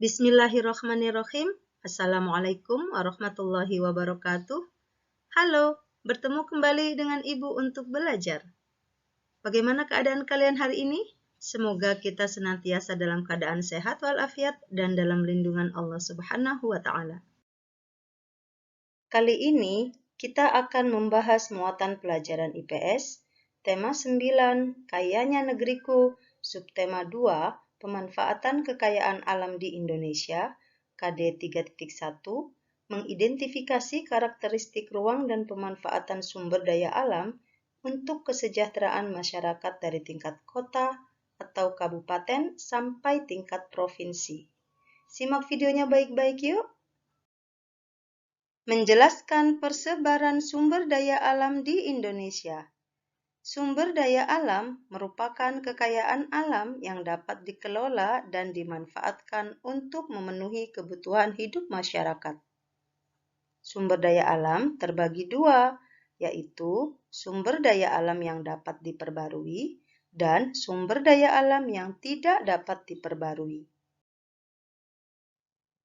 Bismillahirrahmanirrahim. Assalamualaikum warahmatullahi wabarakatuh. Halo, bertemu kembali dengan Ibu untuk belajar. Bagaimana keadaan kalian hari ini? Semoga kita senantiasa dalam keadaan sehat walafiat dan dalam lindungan Allah Subhanahu wa Ta'ala. Kali ini kita akan membahas muatan pelajaran IPS, tema 9, Kayanya Negeriku, subtema 2, Pemanfaatan Kekayaan Alam di Indonesia, KD 3.1, mengidentifikasi karakteristik ruang dan pemanfaatan sumber daya alam untuk kesejahteraan masyarakat dari tingkat kota atau kabupaten sampai tingkat provinsi. Simak videonya baik-baik yuk. Menjelaskan persebaran sumber daya alam di Indonesia. Sumber daya alam merupakan kekayaan alam yang dapat dikelola dan dimanfaatkan untuk memenuhi kebutuhan hidup masyarakat. Sumber daya alam terbagi dua, yaitu sumber daya alam yang dapat diperbarui dan sumber daya alam yang tidak dapat diperbarui.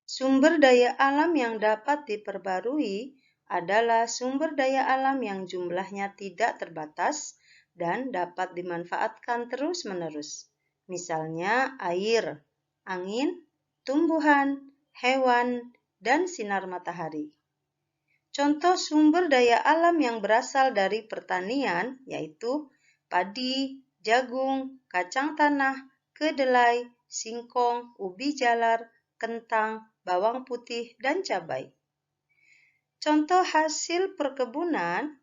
Sumber daya alam yang dapat diperbarui adalah sumber daya alam yang jumlahnya tidak terbatas dan dapat dimanfaatkan terus-menerus. Misalnya air, angin, tumbuhan, hewan, dan sinar matahari. Contoh sumber daya alam yang berasal dari pertanian yaitu padi, jagung, kacang tanah, kedelai, singkong, ubi jalar, kentang, bawang putih, dan cabai. Contoh hasil perkebunan,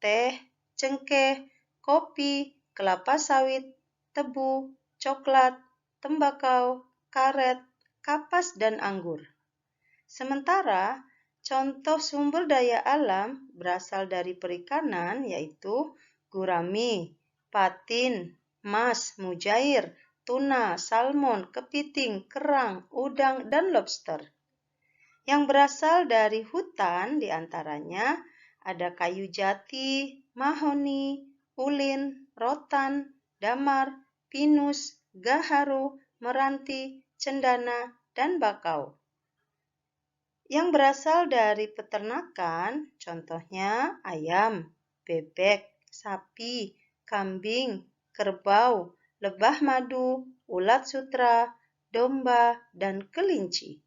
teh, cengkeh, kopi, kelapa sawit, tebu, coklat, tembakau, karet, kapas, dan anggur. Sementara, contoh sumber daya alam berasal dari perikanan yaitu gurami, patin, mas, mujair, tuna, salmon, kepiting, kerang, udang, dan lobster. Yang berasal dari hutan diantaranya ada kayu jati, mahoni, ulin, rotan, damar, pinus, gaharu, meranti, cendana, dan bakau. Yang berasal dari peternakan, contohnya ayam, bebek, sapi, kambing, kerbau, lebah madu, ulat sutra, domba, dan kelinci.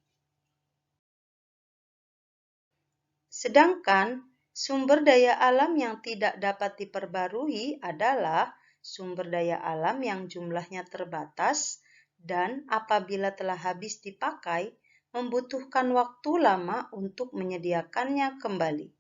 Sedangkan sumber daya alam yang tidak dapat diperbarui adalah sumber daya alam yang jumlahnya terbatas dan apabila telah habis dipakai, membutuhkan waktu lama untuk menyediakannya kembali.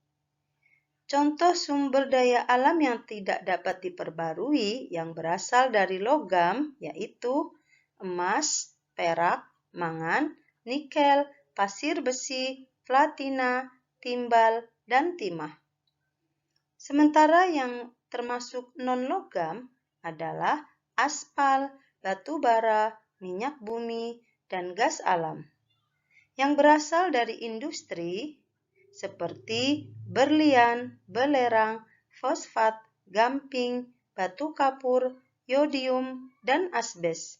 Contoh sumber daya alam yang tidak dapat diperbarui yang berasal dari logam yaitu emas, perak, mangan, nikel, pasir besi, platina, timbal, dan timah. Sementara yang termasuk non-logam adalah aspal, batu bara, minyak bumi, dan gas alam. Yang berasal dari industri seperti berlian, belerang, fosfat, gamping, batu kapur, yodium, dan asbes.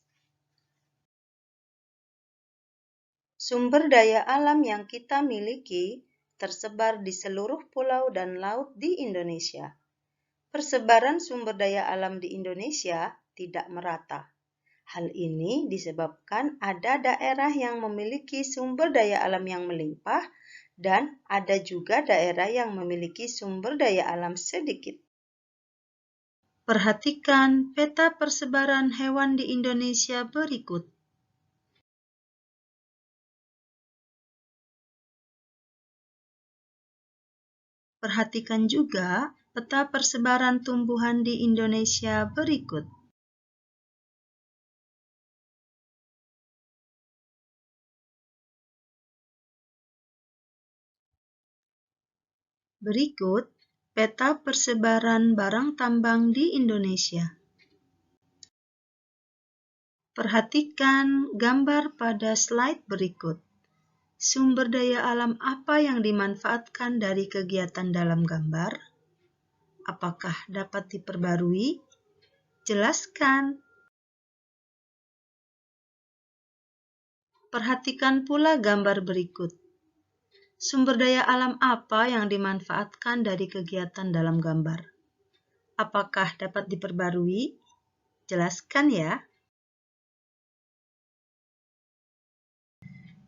Sumber daya alam yang kita miliki tersebar di seluruh pulau dan laut di Indonesia. Persebaran sumber daya alam di Indonesia tidak merata. Hal ini disebabkan ada daerah yang memiliki sumber daya alam yang melimpah dan ada juga daerah yang memiliki sumber daya alam sedikit. Perhatikan peta persebaran hewan di Indonesia berikut. Perhatikan juga peta persebaran tumbuhan di Indonesia berikut. Berikut peta persebaran barang tambang di Indonesia. Perhatikan gambar pada slide berikut. Sumber daya alam apa yang dimanfaatkan dari kegiatan dalam gambar? Apakah dapat diperbarui? Jelaskan. Perhatikan pula gambar berikut. Sumber daya alam apa yang dimanfaatkan dari kegiatan dalam gambar? Apakah dapat diperbarui? Jelaskan ya.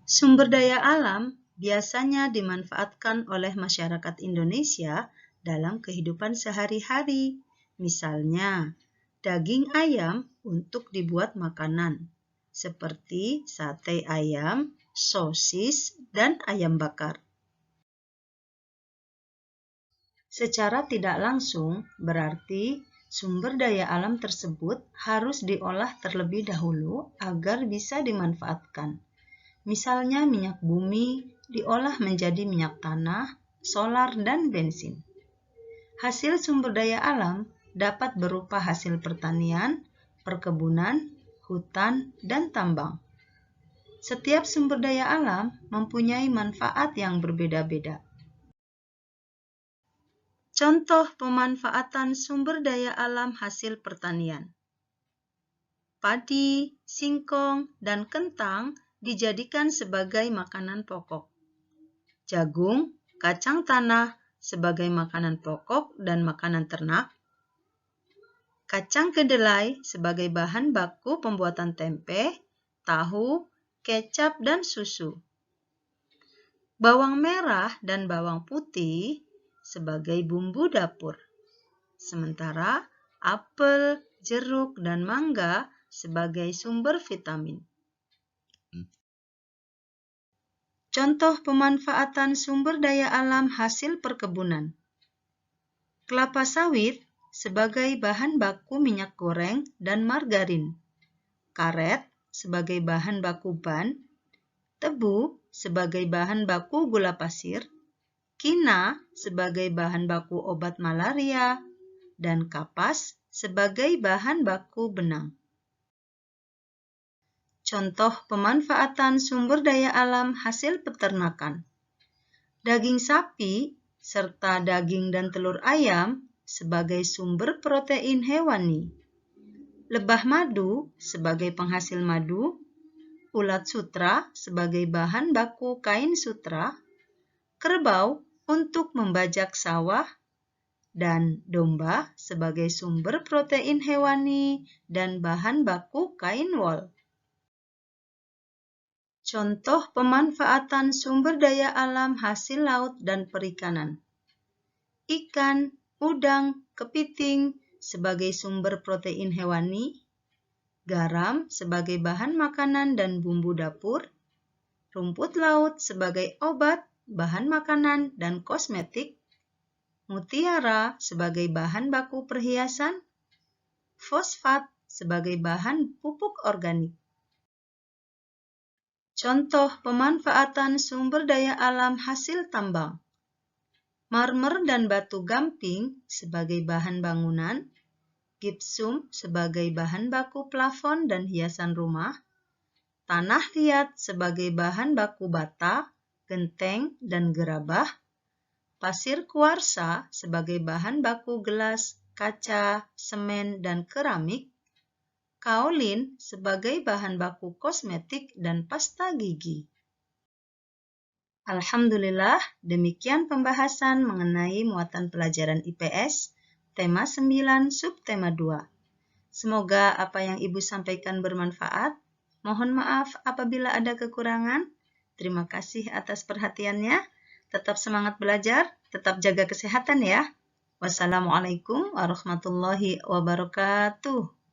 Sumber daya alam biasanya dimanfaatkan oleh masyarakat Indonesia dalam kehidupan sehari-hari. Misalnya, daging ayam untuk dibuat makanan, seperti sate ayam, sosis, dan ayam bakar. Secara tidak langsung, berarti sumber daya alam tersebut harus diolah terlebih dahulu agar bisa dimanfaatkan. Misalnya minyak bumi diolah menjadi minyak tanah, solar, dan bensin. Hasil sumber daya alam dapat berupa hasil pertanian, perkebunan, hutan, dan tambang. Setiap sumber daya alam mempunyai manfaat yang berbeda-beda. Contoh pemanfaatan sumber daya alam hasil pertanian. Padi, singkong, dan kentang dijadikan sebagai makanan pokok. Jagung, kacang tanah sebagai makanan pokok dan makanan ternak. Kacang kedelai sebagai bahan baku pembuatan tempe, tahu, kecap, dan susu. Bawang merah dan bawang putih sebagai bumbu dapur. Sementara apel, jeruk, dan mangga sebagai sumber vitamin. Contoh pemanfaatan sumber daya alam hasil perkebunan. Kelapa sawit sebagai bahan baku minyak goreng dan margarin. Karet sebagai bahan baku ban. Tebu sebagai bahan baku gula pasir. Kina sebagai bahan baku obat malaria. Dan kapas sebagai bahan baku benang. Contoh pemanfaatan sumber daya alam hasil peternakan. Daging sapi serta daging dan telur ayam sebagai sumber protein hewani. Lebah madu sebagai penghasil madu. Ulat sutra sebagai bahan baku kain sutra. Kerbau untuk membajak sawah. Dan domba sebagai sumber protein hewani dan bahan baku kain wol. Contoh pemanfaatan sumber daya alam hasil laut dan perikanan. Ikan, udang, kepiting sebagai sumber protein hewani, garam sebagai bahan makanan dan bumbu dapur, rumput laut sebagai obat, bahan makanan, dan kosmetik, mutiara sebagai bahan baku perhiasan, fosfat sebagai bahan pupuk organik. Contoh pemanfaatan sumber daya alam hasil tambang. Marmer dan batu gamping sebagai bahan bangunan, gipsum sebagai bahan baku plafon dan hiasan rumah, tanah liat sebagai bahan baku bata, genteng, dan gerabah, pasir kuarsa sebagai bahan baku gelas, kaca, semen, dan keramik, kaolin sebagai bahan baku kosmetik dan pasta gigi. Alhamdulillah, demikian pembahasan mengenai muatan pelajaran IPS, tema 9, subtema 2. Semoga apa yang Ibu sampaikan bermanfaat. Mohon maaf apabila ada kekurangan. Terima kasih atas perhatiannya. Tetap semangat belajar, tetap jaga kesehatan ya. Wassalamualaikum warahmatullahi wabarakatuh.